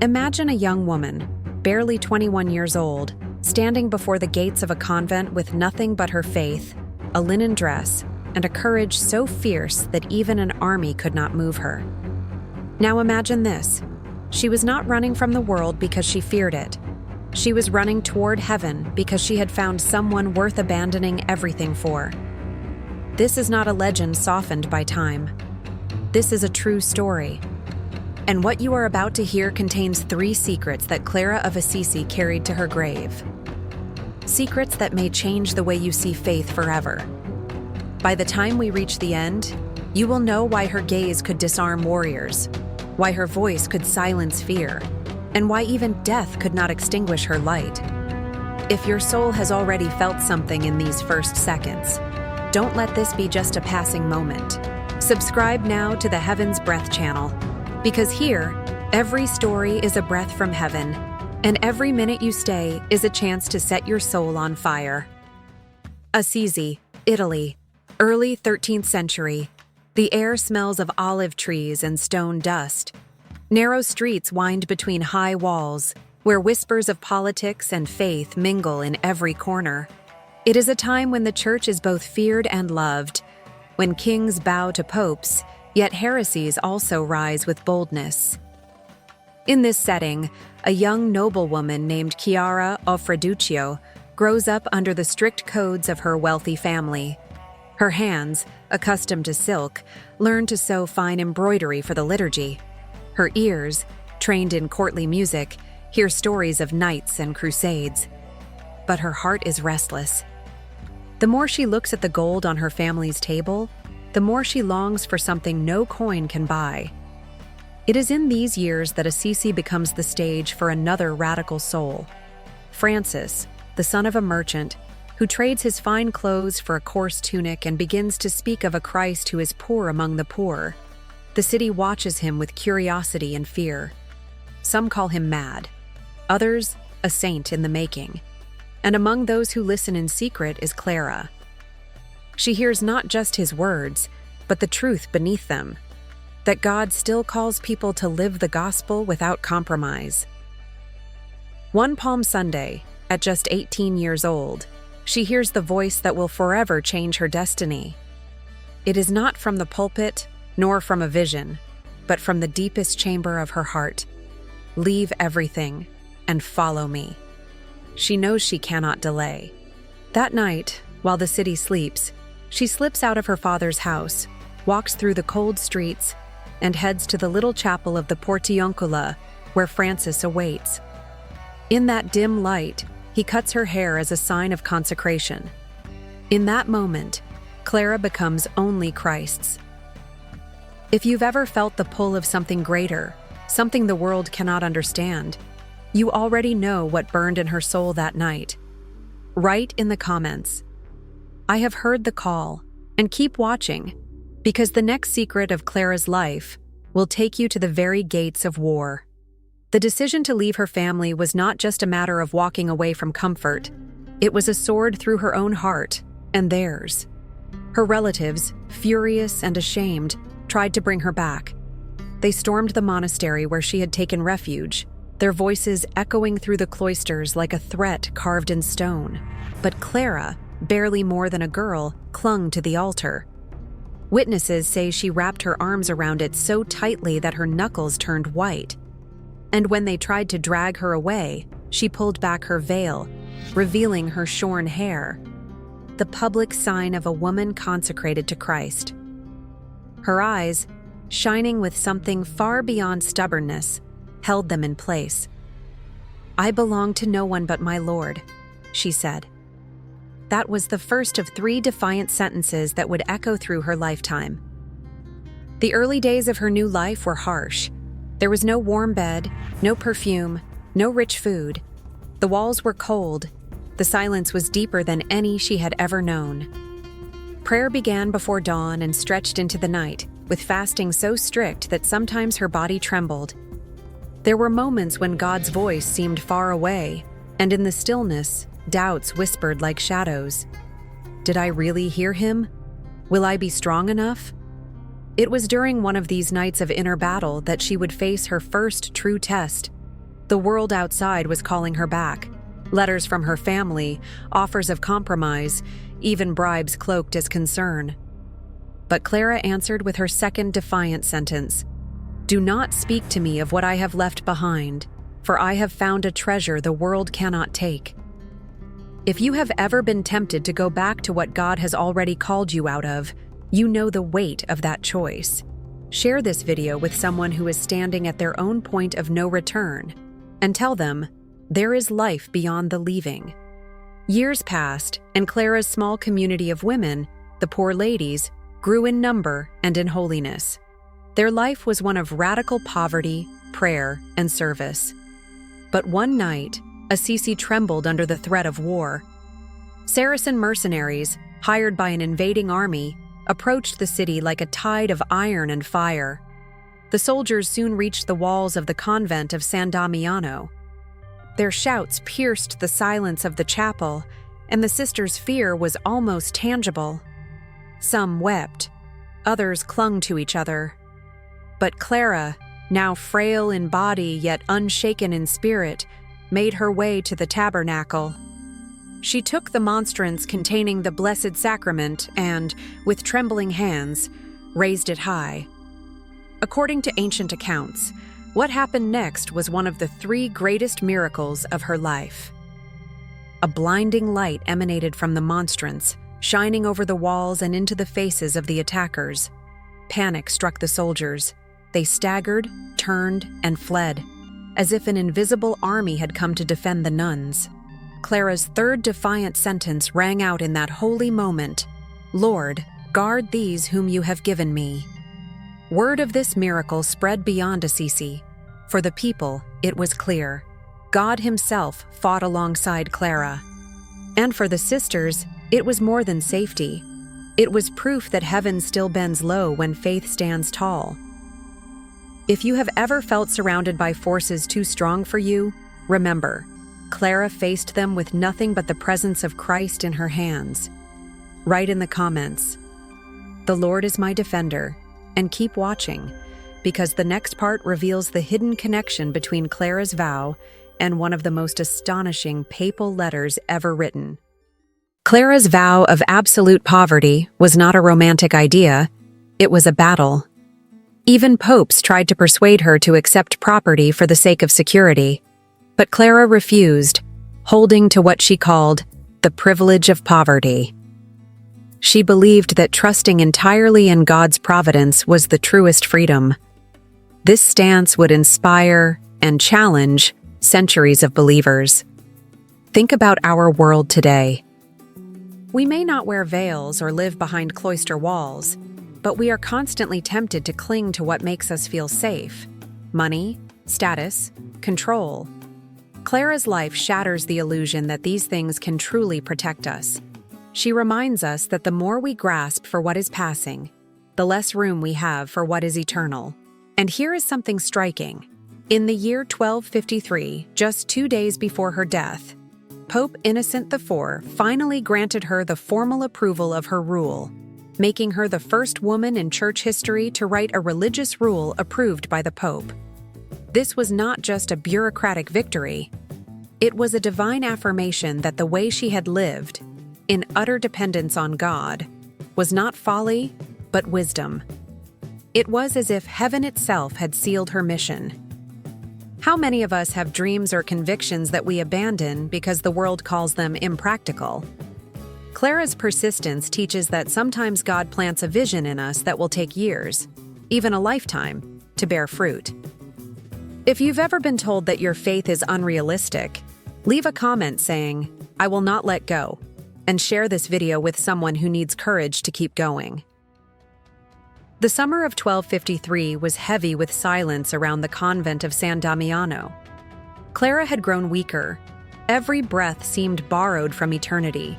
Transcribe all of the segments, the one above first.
Imagine a young woman, barely 21 years old, standing before the gates of a convent with nothing but her faith, a linen dress, and a courage so fierce that even an army could not move her. Now imagine this. She was not running from the world because she feared it. She was running toward heaven because she had found someone worth abandoning everything for. This is not a legend softened by time. This is a true story. And what you are about to hear contains 3 secrets that Clare of Assisi carried to her grave. Secrets that may change the way you see faith forever. By the time we reach the end, you will know why her gaze could disarm warriors, why her voice could silence fear, and why even death could not extinguish her light. If your soul has already felt something in these first seconds, don't let this be just a passing moment. Subscribe now to the Heaven's Breath channel, because here, every story is a breath from heaven, and every minute you stay is a chance to set your soul on fire. Assisi, Italy, early 13th century. The air smells of olive trees and stone dust. Narrow streets wind between high walls, where whispers of politics and faith mingle in every corner. It is a time when the church is both feared and loved, when kings bow to popes, yet heresies also rise with boldness. In this setting, a young noblewoman named Clare of Assisi grows up under the strict codes of her wealthy family. Her hands, accustomed to silk, learn to sew fine embroidery for the liturgy. Her ears, trained in courtly music, hear stories of knights and crusades. But her heart is restless. The more she looks at the gold on her family's table, the more she longs for something no coin can buy. It is in these years that Assisi becomes the stage for another radical soul. Francis, the son of a merchant, who trades his fine clothes for a coarse tunic and begins to speak of a Christ who is poor among the poor. The city watches him with curiosity and fear. Some call him mad, others a saint in the making. And among those who listen in secret is Clare. She hears not just his words, but the truth beneath them, that God still calls people to live the gospel without compromise. One Palm Sunday, at just 18 years old, she hears the voice that will forever change her destiny. It is not from the pulpit, nor from a vision, but from the deepest chamber of her heart. Leave everything and follow me. She knows she cannot delay. That night, while the city sleeps, she slips out of her father's house, walks through the cold streets, and heads to the little chapel of the Portiuncula, where Francis awaits. In that dim light, he cuts her hair as a sign of consecration. In that moment, Clare becomes only Christ's. If you've ever felt the pull of something greater, something the world cannot understand, you already know what burned in her soul that night. Write in the comments, "I have heard the call," and keep watching, because the next secret of Clare's life will take you to the very gates of war. The decision to leave her family was not just a matter of walking away from comfort. It was a sword through her own heart and theirs. Her relatives, furious and ashamed, tried to bring her back. They stormed the monastery where she had taken refuge, their voices echoing through the cloisters like a threat carved in stone. But Clare, barely more than a girl, clung to the altar. Witnesses say she wrapped her arms around it so tightly that her knuckles turned white. And when they tried to drag her away, she pulled back her veil, revealing her shorn hair, the public sign of a woman consecrated to Christ. Her eyes, shining with something far beyond stubbornness, held them in place. "I belong to no one but my Lord," she said. That was the first of 3 defiant sentences that would echo through her lifetime. The early days of her new life were harsh. There was no warm bed, no perfume, no rich food. The walls were cold. The silence was deeper than any she had ever known. Prayer began before dawn and stretched into the night, with fasting so strict that sometimes her body trembled. There were moments when God's voice seemed far away, and in the stillness, doubts whispered like shadows. Did I really hear him? Will I be strong enough? It was during one of these nights of inner battle that she would face her first true test, The world outside was calling her back. Letters from her family, offers of compromise, even bribes cloaked as concern. But Clara answered with her second defiant sentence. "Do not speak to me of what I have left behind, for I have found a treasure the world cannot take." If you have ever been tempted to go back to what God has already called you out of, you know the weight of that choice. Share this video with someone who is standing at their own point of no return, and tell them, there is life beyond the leaving. Years passed, and Clara's small community of women, the Poor Ladies, grew in number and in holiness. Their life was one of radical poverty, prayer, and service. But one night, Assisi trembled under the threat of war. Saracen mercenaries, hired by an invading army, approached the city like a tide of iron and fire. The soldiers soon reached the walls of the convent of San Damiano. Their shouts pierced the silence of the chapel, and the sisters' fear was almost tangible. Some wept, others clung to each other. But Clara, now frail in body yet unshaken in spirit, made her way to the tabernacle. She took the monstrance containing the Blessed Sacrament and, with trembling hands, raised it high. According to ancient accounts, what happened next was one of the 3 greatest miracles of her life. A blinding light emanated from the monstrance, shining over the walls and into the faces of the attackers. Panic struck the soldiers. They staggered, turned, and fled, as if an invisible army had come to defend the nuns. Clara's third defiant sentence rang out in that holy moment, "Lord, guard these whom you have given me." Word of this miracle spread beyond Assisi. For the people, it was clear. God himself fought alongside Clara. And for the sisters, it was more than safety. It was proof that heaven still bends low when faith stands tall. If you have ever felt surrounded by forces too strong for you, remember, Clara faced them with nothing but the presence of Christ in her hands. Write in the comments, "The Lord is my defender," and keep watching, because the next part reveals the hidden connection between Clara's vow and one of the most astonishing papal letters ever written. Clara's vow of absolute poverty was not a romantic idea, it was a battle. Even popes tried to persuade her to accept property for the sake of security, but Clara refused, holding to what she called the privilege of poverty. She believed that trusting entirely in God's providence was the truest freedom. This stance would inspire and challenge centuries of believers. Think about our world today. We may not wear veils or live behind cloister walls, but we are constantly tempted to cling to what makes us feel safe: money, status, control. Clara's life shatters the illusion that these things can truly protect us. She reminds us that the more we grasp for what is passing, the less room we have for what is eternal. And here is something striking. In the year 1253, just 2 days before her death, Pope Innocent IV finally granted her the formal approval of her rule, making her the first woman in church history to write a religious rule approved by the Pope. This was not just a bureaucratic victory. It was a divine affirmation that the way she had lived, in utter dependence on God, was not folly, but wisdom. It was as if heaven itself had sealed her mission. How many of us have dreams or convictions that we abandon because the world calls them impractical? Clara's persistence teaches that sometimes God plants a vision in us that will take years, even a lifetime, to bear fruit. If you've ever been told that your faith is unrealistic, leave a comment saying, "I will not let go," and share this video with someone who needs courage to keep going. The summer of 1253 was heavy with silence around the convent of San Damiano. Clara had grown weaker. Every breath seemed borrowed from eternity.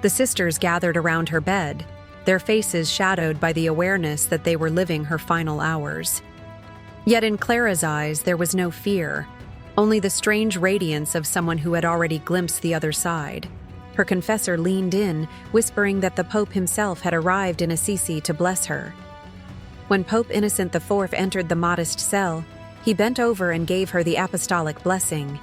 The sisters gathered around her bed, their faces shadowed by the awareness that they were living her final hours. Yet in Clara's eyes there was no fear, only the strange radiance of someone who had already glimpsed the other side. Her confessor leaned in, whispering that the Pope himself had arrived in Assisi to bless her. When Pope Innocent IV entered the modest cell, He bent over and gave her the apostolic blessing.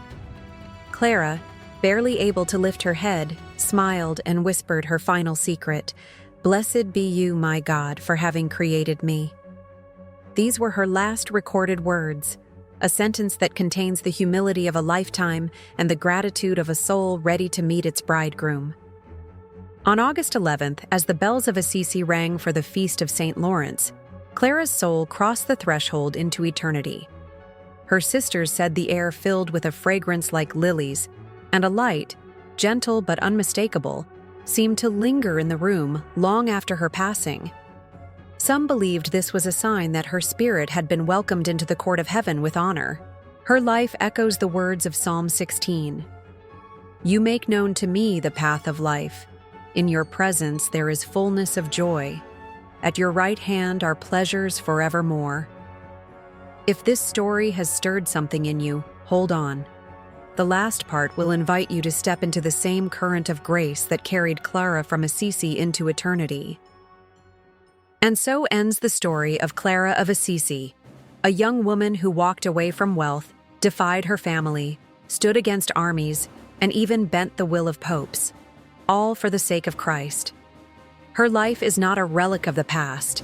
Clara, barely able to lift her head, smiled and whispered her final secret, "Blessed be you, my God, for having created me." These were her last recorded words, a sentence that contains the humility of a lifetime and the gratitude of a soul ready to meet its bridegroom. On August 11th, as the bells of Assisi rang for the feast of St. Lawrence, Clara's soul crossed the threshold into eternity. Her sisters said the air filled with a fragrance like lilies, and a light, gentle but unmistakable, seemed to linger in the room long after her passing. Some believed this was a sign that her spirit had been welcomed into the court of heaven with honor. Her life echoes the words of Psalm 16. "You make known to me the path of life. In your presence there is fullness of joy. At your right hand are pleasures forevermore." If this story has stirred something in you, hold on. The last part will invite you to step into the same current of grace that carried Clara from Assisi into eternity. And so ends the story of Clara of Assisi, a young woman who walked away from wealth, defied her family, stood against armies, and even bent the will of popes, all for the sake of Christ. Her life is not a relic of the past.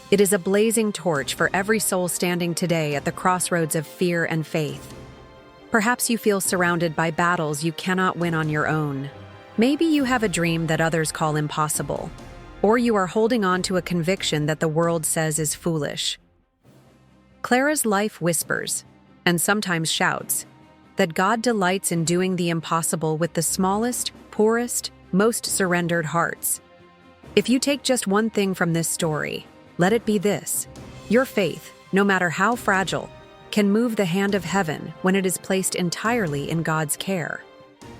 It is a blazing torch for every soul standing today at the crossroads of fear and faith. Perhaps you feel surrounded by battles you cannot win on your own. Maybe you have a dream that others call impossible, or you are holding on to a conviction that the world says is foolish. Clara's life whispers, and sometimes shouts, that God delights in doing the impossible with the smallest, poorest, most surrendered hearts. If you take just one thing from this story, let it be this: your faith, no matter how fragile, can move the hand of heaven when it is placed entirely in God's care.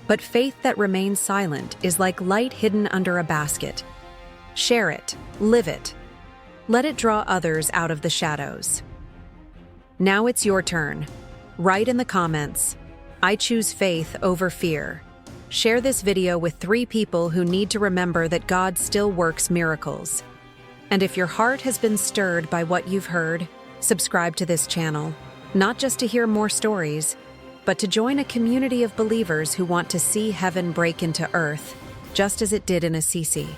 But faith that remains silent is like light hidden under a basket. Share it, live it. Let it draw others out of the shadows. Now it's your turn. Write in the comments, "I choose faith over fear." Share this video with 3 people who need to remember that God still works miracles. And if your heart has been stirred by what you've heard, subscribe to this channel, not just to hear more stories, but to join a community of believers who want to see heaven break into earth, just as it did in Assisi.